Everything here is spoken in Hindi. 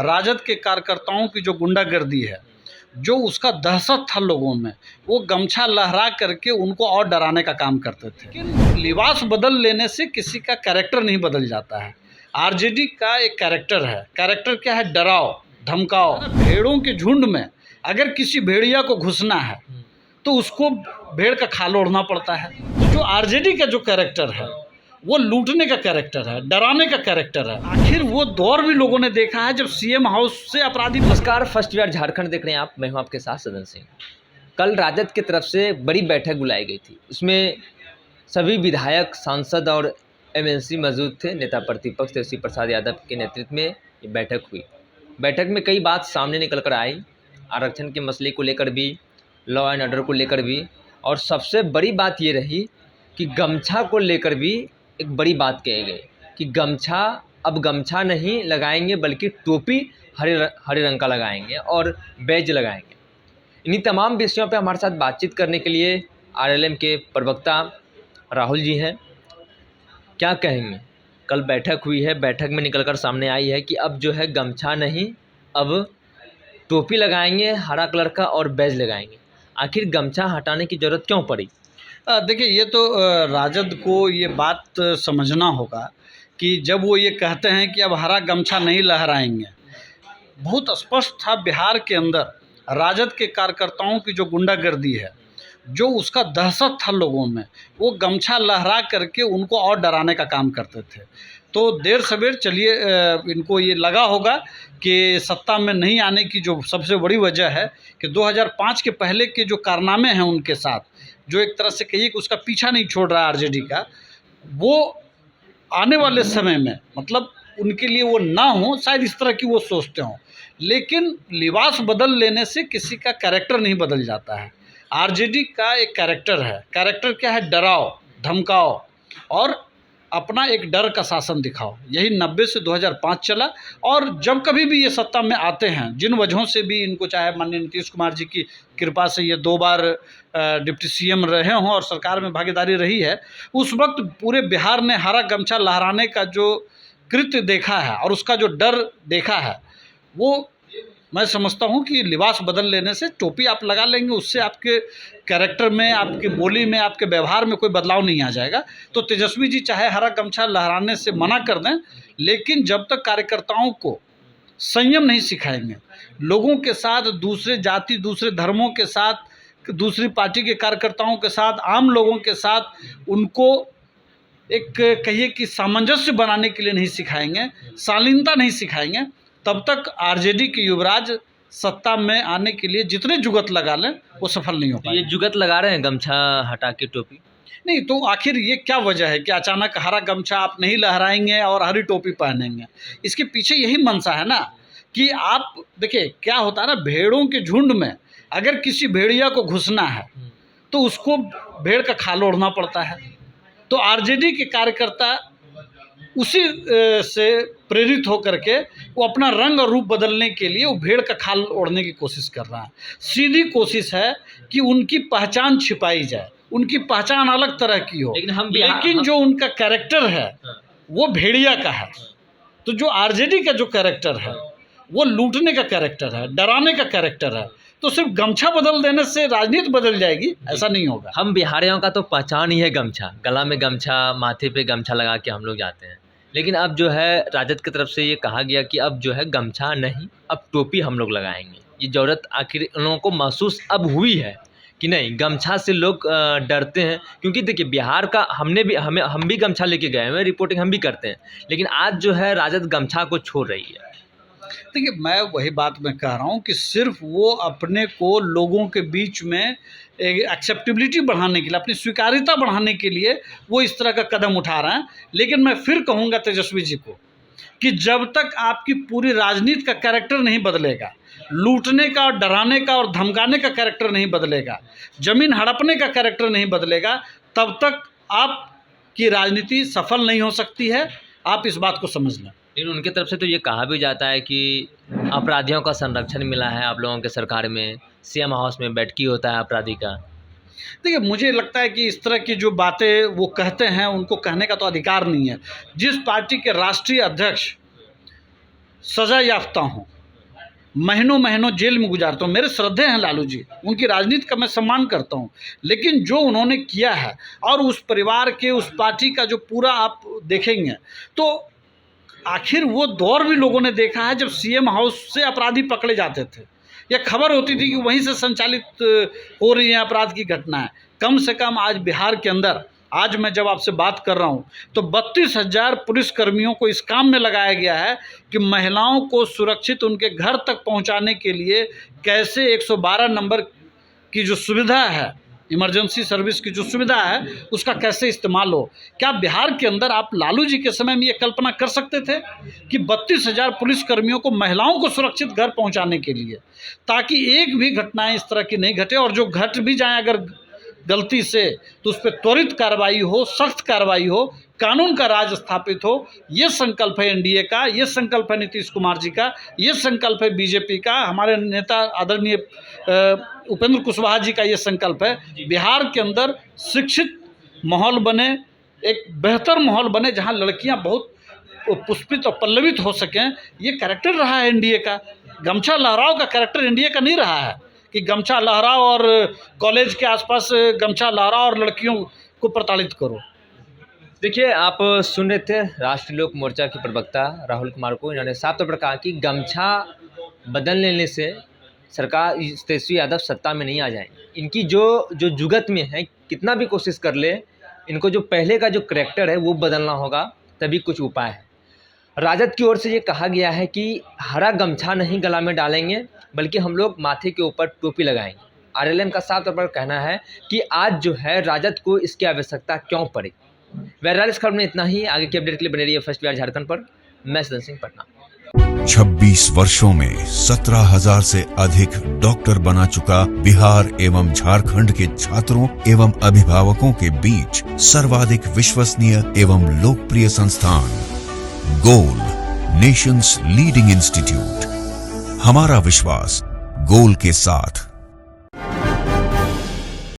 राजद के कार्यकर्ताओं की जो गुंडागर्दी है, जो उसका दहशत था लोगों में, वो गमछा लहरा करके उनको और डराने का काम करते थे। लेकिन लिबास बदल लेने से किसी का कैरेक्टर नहीं बदल जाता है। आरजेडी का एक कैरेक्टर है। कैरेक्टर क्या है? डराओ, धमकाओ। भेड़ों के झुंड में अगर किसी भेड़िया को घुसना है तो उसको भेड़ का खाल ओढ़ना पड़ता है। तो जो आरजेडी का जो कैरेक्टर है वो लूटने का कैरेक्टर है, डराने का कैरेक्टर है। आखिर वो दौर भी लोगों ने देखा है जब सीएम हाउस से अपराधी। नमस्कार, फर्स्ट ईयर झारखंड देख रहे हैं आप। मैं हूं आपके साथ सदन सिंह। कल राजद की तरफ से बड़ी बैठक बुलाई गई थी। उसमें सभी विधायक, सांसद और एमएलसी मौजूद थे। नेता प्रतिपक्ष तेजस्वी प्रसाद यादव के नेतृत्व में ये बैठक हुई। बैठक में कई बात सामने निकल कर आई। आरक्षण के मसले को लेकर भी, लॉ एंड ऑर्डर को लेकर भी, और सबसे बड़ी बात ये रही कि गमछा को लेकर भी एक बड़ी बात कही गई कि गमछा, अब गमछा नहीं लगाएंगे बल्कि टोपी हरे रंग का लगाएंगे और बैज लगाएंगे। इन्हीं तमाम विषयों पे हमारे साथ बातचीत करने के लिए आरएलएम के प्रवक्ता राहुल जी हैं। क्या कहेंगे? कल बैठक हुई है, बैठक में निकलकर सामने आई है कि अब जो है गमछा नहीं, अब टोपी लगाएंगे हरा कलर का और बैज लगाएंगे। आखिर गमछा हटाने की ज़रूरत क्यों पड़ी? देखिए, ये तो राजद को ये बात समझना होगा कि जब वो ये कहते हैं कि अब हरा गमछा नहीं लहराएंगे, बहुत स्पष्ट था बिहार के अंदर राजद के कार्यकर्ताओं की जो गुंडागर्दी है, जो उसका दहशत था लोगों में, वो गमछा लहरा करके उनको और डराने का काम करते थे। तो देर सवेर चलिए, इनको ये लगा होगा कि सत्ता में नहीं आने की जो सबसे बड़ी वजह है कि 2005 के पहले के जो कारनामे हैं उनके साथ, जो एक तरह से कहिए कि उसका पीछा नहीं छोड़ रहा है आरजेडी का, वो आने वाले समय में मतलब उनके लिए वो ना हो, शायद इस तरह की वो सोचते हों। लेकिन लिबास बदल लेने से किसी का कैरेक्टर नहीं बदल जाता है। आरजेडी का एक कैरेक्टर है। कैरेक्टर क्या है? डराओ, धमकाओ और अपना एक डर का शासन दिखाओ। यही 90 से 2005 चला। और जब कभी भी ये सत्ता में आते हैं, जिन वजहों से भी इनको, चाहे माननीय नीतीश कुमार जी की कृपा से ये 2 बार डिप्टी सीएम रहे हों और सरकार में भागीदारी रही है, उस वक्त पूरे बिहार ने हरा गमछा लहराने का जो कृत्य देखा है और उसका जो डर देखा है, वो मैं समझता हूँ कि लिबास बदल लेने से, टोपी आप लगा लेंगे, उससे आपके कैरेक्टर में, आपकी बोली में, आपके व्यवहार में कोई बदलाव नहीं आ जाएगा। तो तेजस्वी जी चाहे हरा गमछा लहराने से मना कर दें, लेकिन जब तक कार्यकर्ताओं को संयम नहीं सिखाएंगे, लोगों के साथ, दूसरे जाति, दूसरे धर्मों के साथ, दूसरी पार्टी के कार्यकर्ताओं के साथ, आम लोगों के साथ उनको एक कहिए कि सामंजस्य बनाने के लिए नहीं सिखाएंगे, शालीनता नहीं सिखाएंगे, तब तक आरजेडी के युवराज सत्ता में आने के लिए जितने जुगत लगा लें वो सफल नहीं हो पाएंगे। ये जुगत लगा रहे हैं गमछा हटा के टोपी? नहीं, तो आखिर ये क्या वजह है कि अचानक हरा गमछा आप नहीं लहराएंगे और हरी टोपी पहनेंगे? इसके पीछे यही मंशा है ना कि आप देखिए क्या होता है ना, भेड़ों के झुंड में अगर किसी भेड़िया को घुसना है तो उसको भेड़ का खाल ओढ़ना पड़ता है। तो आरजेडी के कार्यकर्ता उसी से प्रेरित होकर के वो अपना रंग और रूप बदलने के लिए वो भेड़ का खाल ओढ़ने की कोशिश कर रहा है। सीधी कोशिश है कि उनकी पहचान छिपाई जाए, उनकी पहचान अलग तरह की हो, लेकिन जो उनका कैरेक्टर है वो भेड़िया का है। तो जो आरजेडी का जो कैरेक्टर है वो लूटने का कैरेक्टर है, डराने का कैरेक्टर है। तो सिर्फ गमछा बदल देने से राजनीति बदल जाएगी, ऐसा नहीं होगा। हम बिहारियों का तो पहचान ही है गमछा, गला में गमछा, माथे पे गमछा लगा के हम लोग जाते हैं। लेकिन अब जो है राजद की तरफ से ये कहा गया कि अब जो है गमछा नहीं, अब टोपी हम लोग लगाएंगे। ये ज़रूरत आखिर उन लोगों को महसूस अब हुई है कि नहीं, गमछा से लोग डरते हैं। क्योंकि देखिए बिहार का हम भी गमछा लेके गए हैं, रिपोर्टिंग हम भी करते हैं, लेकिन आज जो है राजद गमछा को छोड़ रही है। देखिए, मैं वही बात मैं कह रहा हूँ कि सिर्फ वो अपने को लोगों के बीच में एक्सेप्टेबिलिटी बढ़ाने के लिए, अपनी स्वीकार्यता बढ़ाने के लिए वो इस तरह का कदम उठा रहे हैं। लेकिन मैं फिर कहूँगा तेजस्वी जी को कि जब तक आपकी पूरी राजनीति का कैरेक्टर नहीं बदलेगा, लूटने का और डराने का और धमकाने का कैरेक्टर नहीं बदलेगा, ज़मीन हड़पने का कैरेक्टर नहीं बदलेगा, तब तक आपकी राजनीति सफल नहीं हो सकती है। आप इस बात को समझ लें। लेकिन उनकी तरफ से तो ये कहा भी जाता है कि अपराधियों का संरक्षण मिला है आप लोगों के सरकार में, सीएम हाउस में बैठकी होता है अपराधी का। देखिए, मुझे लगता है कि इस तरह की जो बातें वो कहते हैं, उनको कहने का तो अधिकार नहीं है। जिस पार्टी के राष्ट्रीय अध्यक्ष सजा याफ्ता हों, महीनों महीनों जेल में गुजारता हूँ। मेरे श्रद्धे हैं लालू जी, उनकी राजनीति का मैं सम्मान करता हूँ, लेकिन जो उन्होंने किया है और उस परिवार के, उस पार्टी का जो पूरा आप देखेंगे तो आखिर वो दौर भी लोगों ने देखा है जब सीएम हाउस से अपराधी पकड़े जाते थे, या खबर होती थी कि वहीं से संचालित हो रही है अपराध की घटनाएं। कम से कम आज बिहार के अंदर, आज मैं जब आपसे बात कर रहा हूं तो 32,000 पुलिसकर्मियों को इस काम में लगाया गया है कि महिलाओं को सुरक्षित उनके घर तक पहुंचाने के लिए कैसे 112 नंबर की जो सुविधा है, इमरजेंसी सर्विस की जो सुविधा है, उसका कैसे इस्तेमाल हो। क्या बिहार के अंदर आप लालू जी के समय में ये कल्पना कर सकते थे कि 32,000 पुलिसकर्मियों को, महिलाओं को सुरक्षित घर पहुंचाने के लिए, ताकि एक भी घटनाएं इस तरह की नहीं घटे, और जो घट भी जाए अगर गलती से तो उस पर त्वरित कार्रवाई हो, सख्त कार्रवाई हो, कानून का राज स्थापित हो। ये संकल्प है एनडीए का, ये संकल्प है नीतीश कुमार जी का, ये संकल्प है बीजेपी का, हमारे नेता आदरणीय उपेंद्र कुशवाहा जी का ये संकल्प है। बिहार के अंदर शिक्षित माहौल बने, एक बेहतर माहौल बने जहाँ लड़कियाँ बहुत पुष्पित और पल्लवित हो सकें। ये कैरेक्टर रहा है एनडीए का। गमछा लहराव का कैरेक्टर एनडीए का नहीं रहा है कि गमछा लहराओ और कॉलेज के आसपास गमछा लहराओ और लड़कियों को प्रताड़ित करो। देखिए, आप सुन रहे थे राष्ट्रीय लोक मोर्चा के प्रवक्ता राहुल कुमार को। इन्होंने साफ तौर पर कहा कि गमछा बदल लेने से सरकार तेजस्वी यादव सत्ता में नहीं आ जाएंगे। इनकी जो जुगत में है, कितना भी कोशिश कर ले, इनको जो पहले का जो करैक्टर है वो बदलना होगा, तभी कुछ उपाय है। राजद की ओर से ये कहा गया है कि हरा गमछा नहीं गला में डालेंगे, बल्कि हम लोग माथे के ऊपर टोपी लगाएंगे। आरएलएम का साफ तौर पर कहना है कि आज जो है राजद को इसकी आवश्यकता क्यों पड़ी। बहरहाल इस खबर में इतना ही। आगे की अपडेट के लिए बने रहिए फर्स्ट बिहार झारखंड पर। मैं सदन सिंह, पटना। 26 वर्षों में 17,000 से अधिक डॉक्टर बना चुका बिहार एवं झारखंड के छात्रों एवं अभिभावकों के बीच सर्वाधिक विश्वसनीय एवं लोकप्रिय संस्थान गोल, नेशंस लीडिंग इंस्टीट्यूट। हमारा विश्वास गोल के साथ।